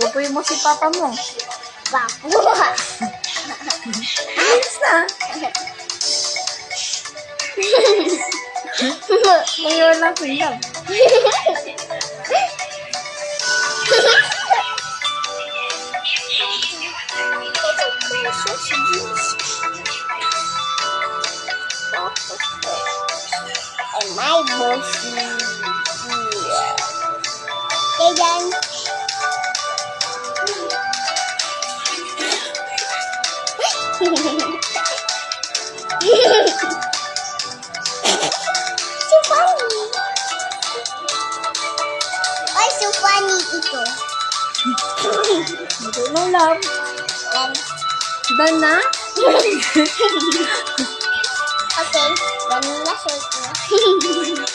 Pupuy mo si papa mo. Bapo. Ayos na. Ngayon lang pinag. And my bossy. Yeah. Okay, then. So funny. Why so funny ito? Ito na lang. Then, Done na? okay. Then, na-short na.